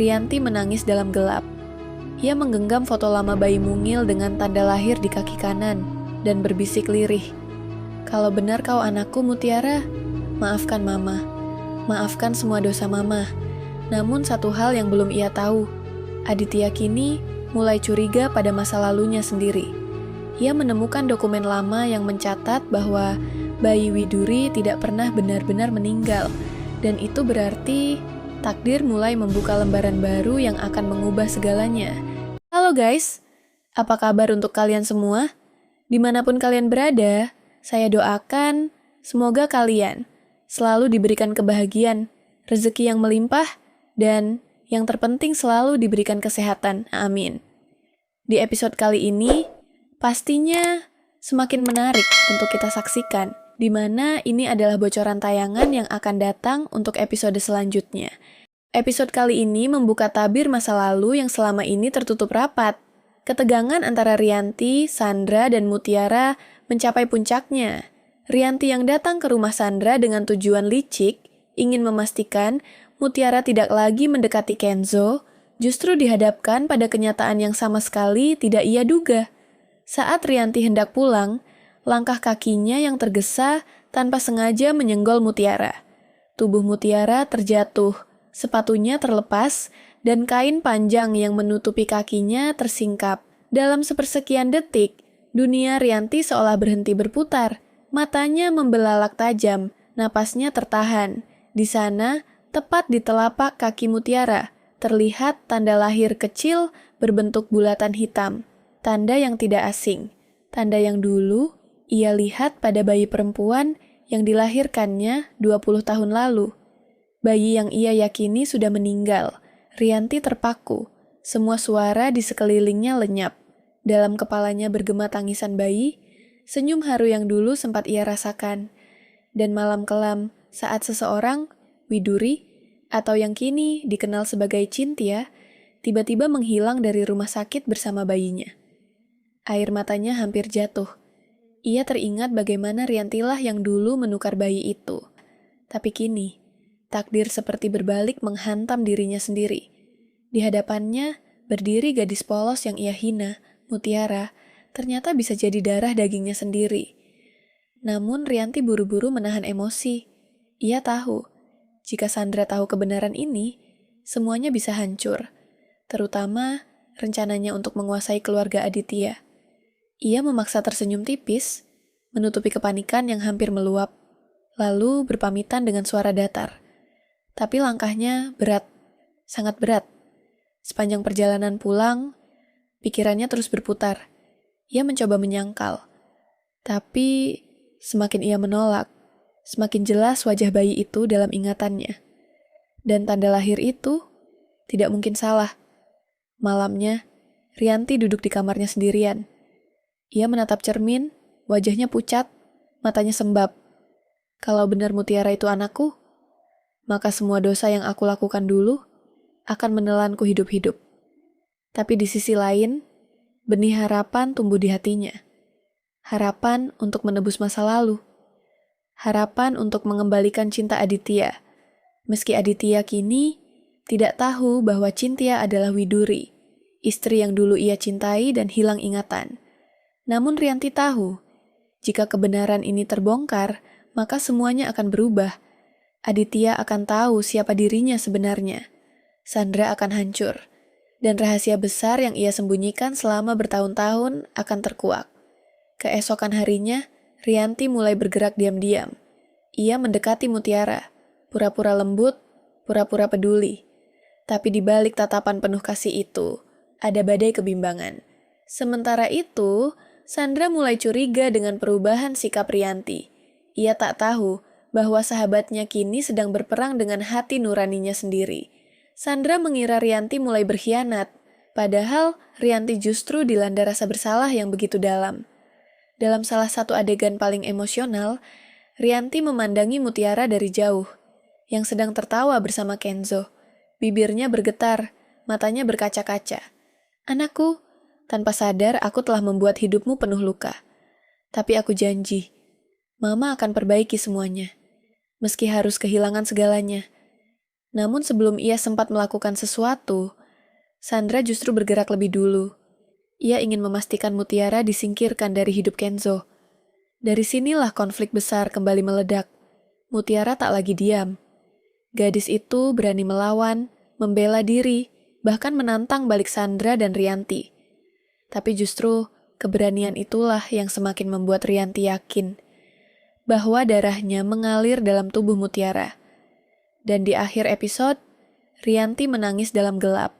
Rianti menangis dalam gelap. Ia menggenggam foto lama bayi mungil dengan tanda lahir di kaki kanan dan berbisik lirih. "Kalau benar kau anakku, Mutiara, maafkan Mama. Maafkan semua dosa Mama." Namun satu hal yang belum ia tahu, Aditya kini mulai curiga pada masa lalunya sendiri. Ia menemukan dokumen lama yang mencatat bahwa bayi Widuri tidak pernah benar-benar meninggal, dan itu berarti takdir mulai membuka lembaran baru yang akan mengubah segalanya. Halo guys, apa kabar untuk kalian semua? Dimanapun kalian berada, saya doakan semoga kalian selalu diberikan kebahagiaan, rezeki yang melimpah, dan yang terpenting selalu diberikan kesehatan. Amin. Di episode kali ini, pastinya semakin menarik untuk kita saksikan, di mana ini adalah bocoran tayangan yang akan datang untuk episode selanjutnya. Episode kali ini membuka tabir masa lalu yang selama ini tertutup rapat. Ketegangan antara Rianti, Sandra, dan Mutiara mencapai puncaknya. Rianti yang datang ke rumah Sandra dengan tujuan licik, ingin memastikan Mutiara tidak lagi mendekati Kenzo, justru dihadapkan pada kenyataan yang sama sekali tidak ia duga. Saat Rianti hendak pulang, langkah kakinya yang tergesa tanpa sengaja menyenggol Mutiara. Tubuh Mutiara terjatuh, sepatunya terlepas, dan kain panjang yang menutupi kakinya tersingkap. Dalam sepersekian detik, dunia Rianti seolah berhenti berputar. Matanya membelalak tajam, napasnya tertahan. Di sana, tepat di telapak kaki Mutiara, terlihat tanda lahir kecil berbentuk bulatan hitam. Tanda yang tidak asing. Tanda yang dulu ia lihat pada bayi perempuan yang dilahirkannya 20 tahun lalu. Bayi yang ia yakini sudah meninggal. Rianti terpaku. Semua suara di sekelilingnya lenyap. Dalam kepalanya bergema tangisan bayi, senyum haru yang dulu sempat ia rasakan. Dan malam kelam saat seseorang, Widuri, atau yang kini dikenal sebagai Cynthia, tiba-tiba menghilang dari rumah sakit bersama bayinya. Air matanya hampir jatuh. Ia teringat bagaimana Riantilah yang dulu menukar bayi itu. Tapi kini, takdir seperti berbalik menghantam dirinya sendiri. Di hadapannya, berdiri gadis polos yang ia hina, Mutiara, ternyata bisa jadi darah dagingnya sendiri. Namun Rianti buru-buru menahan emosi. Ia tahu, jika Sandra tahu kebenaran ini, semuanya bisa hancur. Terutama rencananya untuk menguasai keluarga Aditya. Ia memaksa tersenyum tipis, menutupi kepanikan yang hampir meluap, lalu berpamitan dengan suara datar. Tapi langkahnya berat, sangat berat. Sepanjang perjalanan pulang, pikirannya terus berputar. Ia mencoba menyangkal. Tapi semakin ia menolak, semakin jelas wajah bayi itu dalam ingatannya. Dan tanda lahir itu tidak mungkin salah. Malamnya, Rianti duduk di kamarnya sendirian. Ia menatap cermin, wajahnya pucat, matanya sembab. Kalau benar Mutiara itu anakku, maka semua dosa yang aku lakukan dulu akan menelanku hidup-hidup. Tapi di sisi lain, benih harapan tumbuh di hatinya. Harapan untuk menebus masa lalu. Harapan untuk mengembalikan cinta Aditya. Meski Aditya kini tidak tahu bahwa Cynthia adalah Widuri, istri yang dulu ia cintai dan hilang ingatan. Namun Rianti tahu, jika kebenaran ini terbongkar, maka semuanya akan berubah. Aditya akan tahu siapa dirinya sebenarnya. Sandra akan hancur. Dan rahasia besar yang ia sembunyikan selama bertahun-tahun akan terkuak. Keesokan harinya, Rianti mulai bergerak diam-diam. Ia mendekati Mutiara, pura-pura lembut, pura-pura peduli. Tapi di balik tatapan penuh kasih itu, ada badai kebimbangan. Sementara itu, Sandra mulai curiga dengan perubahan sikap Rianti. Ia tak tahu bahwa sahabatnya kini sedang berperang dengan hati nuraninya sendiri. Sandra mengira Rianti mulai berkhianat, padahal Rianti justru dilanda rasa bersalah yang begitu dalam. Dalam salah satu adegan paling emosional, Rianti memandangi Mutiara dari jauh, yang sedang tertawa bersama Kenzo. Bibirnya bergetar, matanya berkaca-kaca. "Anakku, tanpa sadar aku telah membuat hidupmu penuh luka. Tapi aku janji, Mama akan perbaiki semuanya. Meski harus kehilangan segalanya. Namun sebelum ia sempat melakukan sesuatu, Sandra justru bergerak lebih dulu. Ia ingin memastikan Mutiara disingkirkan dari hidup Kenzo. Dari sinilah konflik besar kembali meledak. Mutiara tak lagi diam. Gadis itu berani melawan, membela diri, bahkan menantang balik Sandra dan Rianti. Tapi justru keberanian itulah yang semakin membuat Rianti yakin bahwa darahnya mengalir dalam tubuh Mutiara. Dan di akhir episode, Rianti menangis dalam gelap.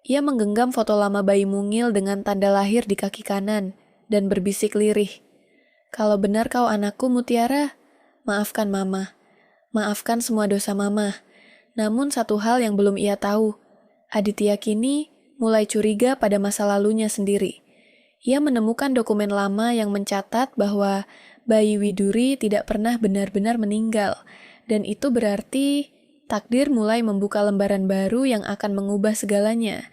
Ia menggenggam foto lama bayi mungil dengan tanda lahir di kaki kanan dan berbisik lirih. Kalau benar kau anakku Mutiara, maafkan mama. Maafkan semua dosa mama. Namun satu hal yang belum ia tahu, Aditya kini mulai curiga pada masa lalunya sendiri. Ia menemukan dokumen lama yang mencatat bahwa bayi Widuri tidak pernah benar-benar meninggal. Dan itu berarti takdir mulai membuka lembaran baru yang akan mengubah segalanya.